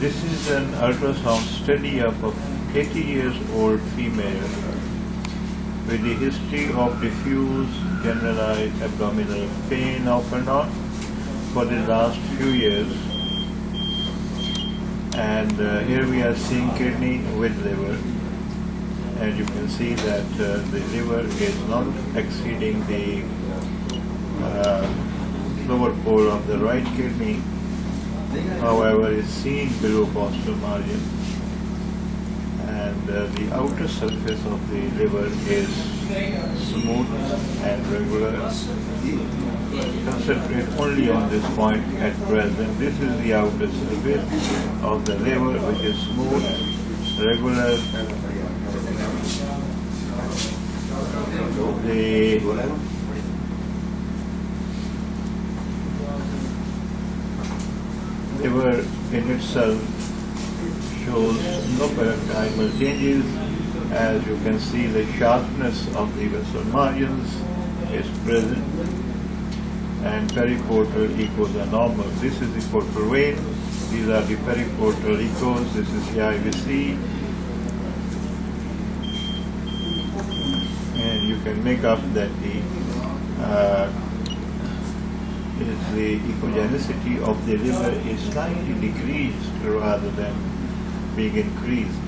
This is an ultrasound study of a 80 years old female with a history of diffuse generalized abdominal pain off and on for the last few years. And here we are seeing kidney with liver, and you can see that the liver is not exceeding the lower pole of the right kidney, however is seen below costal margin, and the outer surface of the liver is smooth and regular. Concentrate only on this point at present. This is the outer surface of the liver, which is smooth, regular. The liver in itself shows no parenchymal changes. As you can see, the sharpness of the vessel margins is present, and periportal echoes are normal. This is the portal vein. These are the periportal echoes. This is the IVC, and you can make up that the echogenicity of the liver is slightly decreased rather than being increased.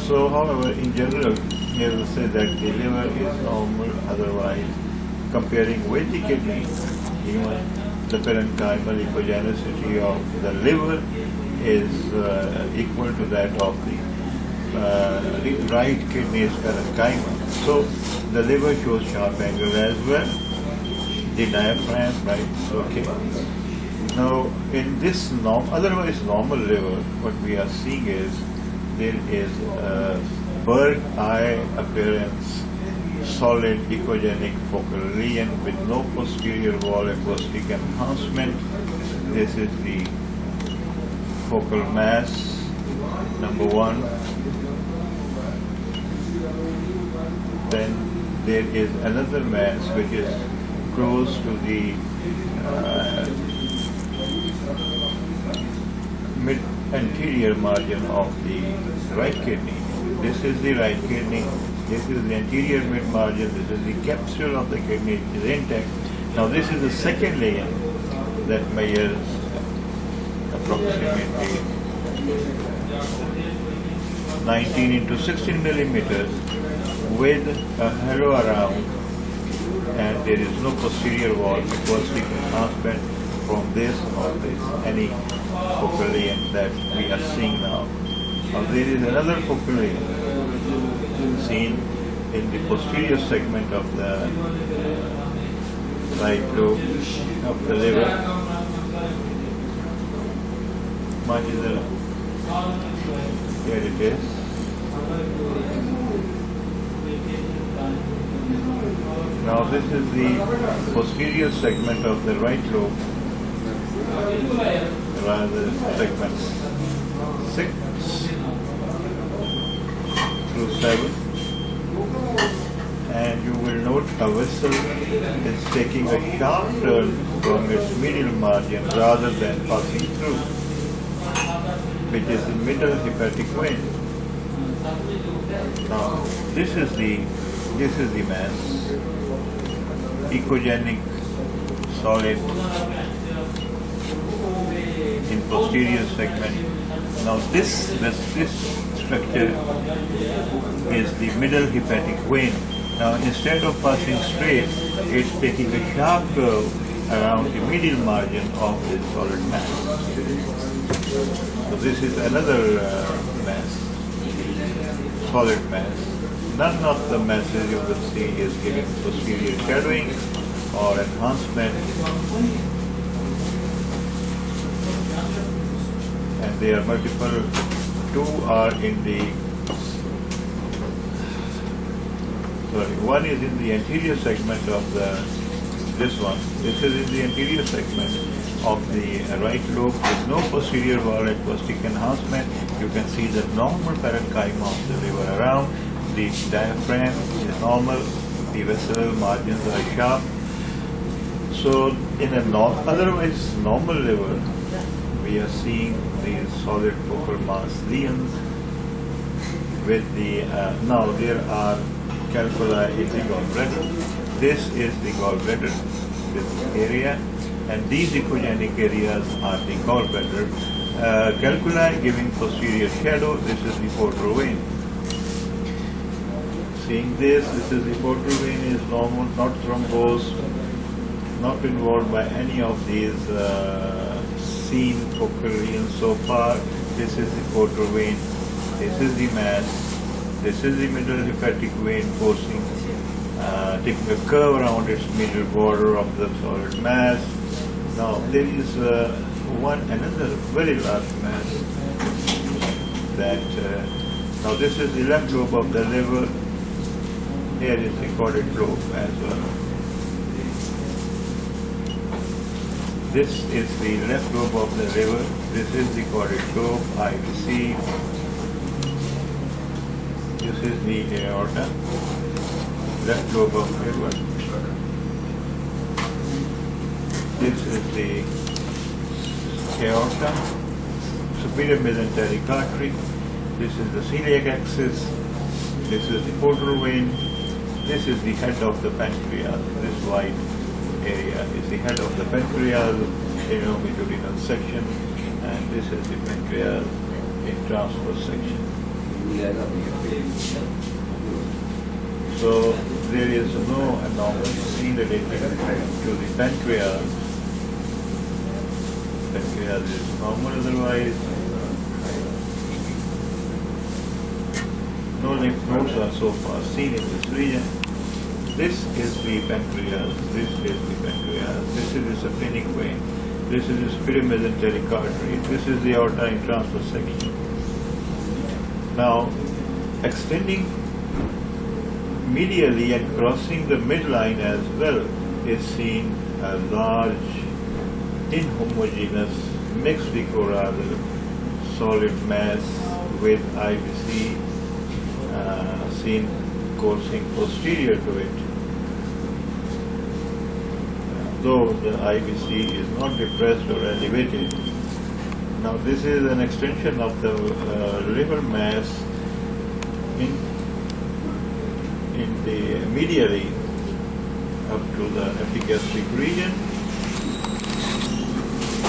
So, however, in general, here we say that the liver is normal. Otherwise, comparing with the kidney, even the parenchymal echogenicity of the liver is equal to that of the right kidney's parenchyma. So the liver shows sharp angle as well. The diaphragm, right? Okay. Now, in this otherwise normal liver, what we are seeing is there is a bird eye appearance, solid echogenic focal lesion with no posterior wall acoustic enhancement. This is the focal mass, number one. Then there is another mass which is close to the mid-anterior margin of the right kidney. This is the right kidney. This is the anterior mid-margin. This is the capsule of the kidney, which is intact. Now this is the second layer that measures approximately 19 into 16 millimeters with a halo around, and there is no posterior wall because we can enhancement from this or this, any focal lesion that we are seeing now. Now there is another focal lesion seen in the posterior segment of the right lobe of the liver. Marginal. Here it is. Now this is the posterior segment of the right lobe, rather segments 6 through 7, and you will note a vessel is taking a sharp turn from its medial margin rather than passing through, which is the middle hepatic vein. Now this is the mass, echogenic, solid in posterior segment. Now this structure is the middle hepatic vein. Now instead of passing straight, it's taking a sharp curve around the medial margin of this solid mass. So this is another mass, solid mass. None of the masses you will see is giving posterior shadowing or enhancement, and they are multiple. Two are in the, one is in the anterior segment of this one. This is in the anterior segment of the right lobe with no posterior wall acoustic enhancement. You can see the normal parenchyma of the liver around. The diaphragm is normal, the vessel margins are sharp. So in a otherwise normal liver, we are seeing these solid focal mass lesions with the, now there are calculi in the gallbladder. This is the gallbladder, this area, and these echogenic areas are the gallbladder. Calculi giving posterior shadow, this is the portal vein. Seeing this is the portal vein is normal, not thrombosed, not involved by any of these seen focal lesions so far. This is the portal vein, this is the mass, this is the middle hepatic vein coursing, taking a curve around its middle border of the solid mass. Now there is another very large mass that, now this is the left lobe of the liver, here is the caudate lobe as well. This is the left lobe of the liver, this is the caudate lobe, IVC, this is the aorta, left lobe of liver, this is the aorta, superior mesenteric artery, this is the celiac axis, this is the portal vein, this is the head of the pancreas. This white area is the head of the pancreas in longitudinal section, and this is the pancreas in transverse section. So there is no anomaly seen related to the pancreas. Pancreas is normal otherwise. No lymph nodes are so far seen in this region. This is the pancreas, this is the pancreas, this is the splenic vein, this is the superior mesenteric artery, this is the aorta in transverse section. Now, extending medially and crossing the midline as well is seen a large, inhomogeneous, mixed echoradal solid mass with IVC seen coursing posterior to it. Though the IVC is not depressed or elevated. Now this is an extension of the liver mass in the medially up to the epigastric region,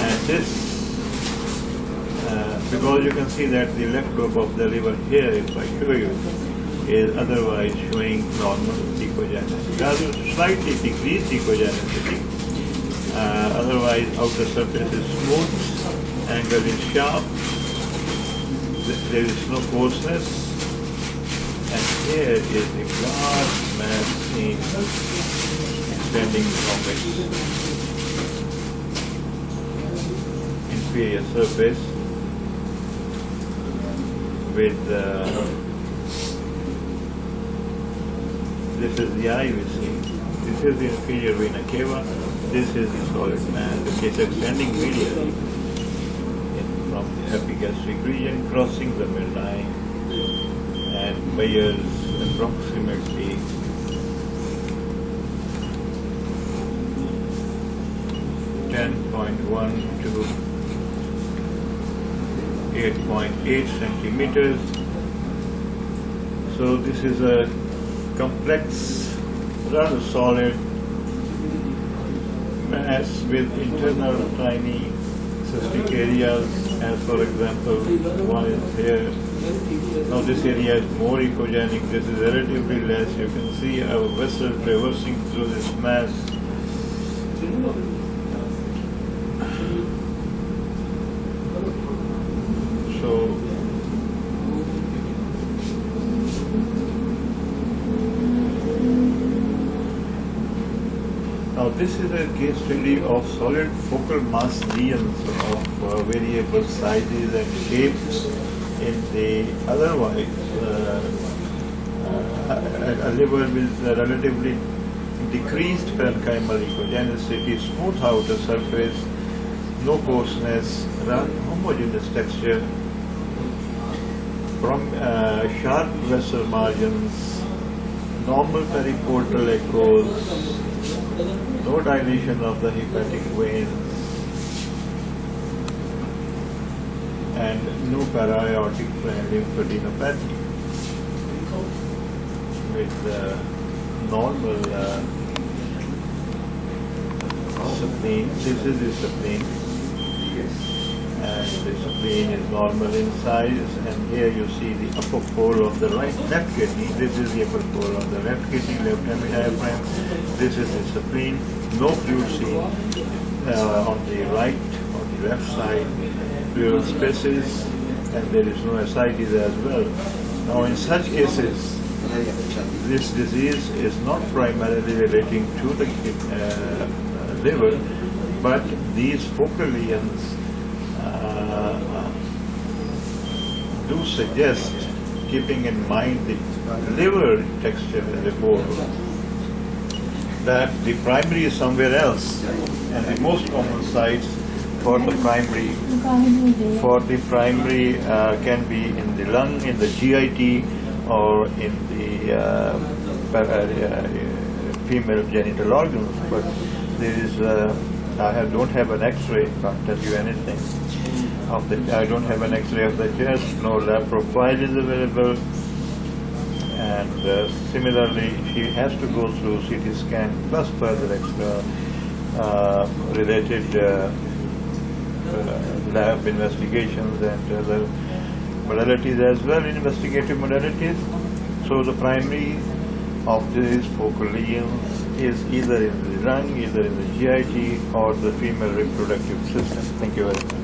and this because you can see that the left lobe of the liver here, if I show you, is otherwise showing normal echogenicity, rather slightly decreased echogenicity. Otherwise, outer surface is smooth, angle is sharp, there is no coarseness, and here is the large mass seen extending from its inferior surface with this is the IVC, this is the inferior vena cava, this is the solid mass, which is extending medially from the epigastric region, crossing the midline, and measures approximately 10.1 to 8.8 centimeters. So this is a complex, rather solid mass with internal tiny cystic areas, as for example, one is here. Now this area is more echogenic, this is relatively less. You can see a vessel traversing through this mass. So now this is a case study of solid focal mass lesions of variable sizes and shapes in the otherwise a liver with relatively decreased parenchymal echogenicity, smooth outer surface, no coarseness, homogeneous texture, from sharp vessel margins, normal periportal echoes, no dilation of the hepatic veins, and no para-aortic lymphadenopathy with normal spleen. This is the spleen, and the spleen is normal in size, and here you see the upper pole of the left kidney. This is the upper pole of the left kidney, left diaphragm. This is the spleen. No fluid seen on the right or the left side. Pleural spaces, and there is no ascites as well. Now in such cases, this disease is not primarily relating to the liver, but these focal lesions do suggest, keeping in mind the liver texture as a whole, that the primary is somewhere else, and the most common sites for the primary can be in the lung, in the GIT, or in the female genital organs. But there is, don't have an X-ray, can't tell you anything of the. I don't have an X-ray of the chest. No lab profile is available, and similarly, she has to go through CT scan plus further extra related lab investigations and other modalities as well, investigative modalities. So the primary of these focal lesions is either in the lung, either in the GIT, or the female reproductive system. Thank you very much.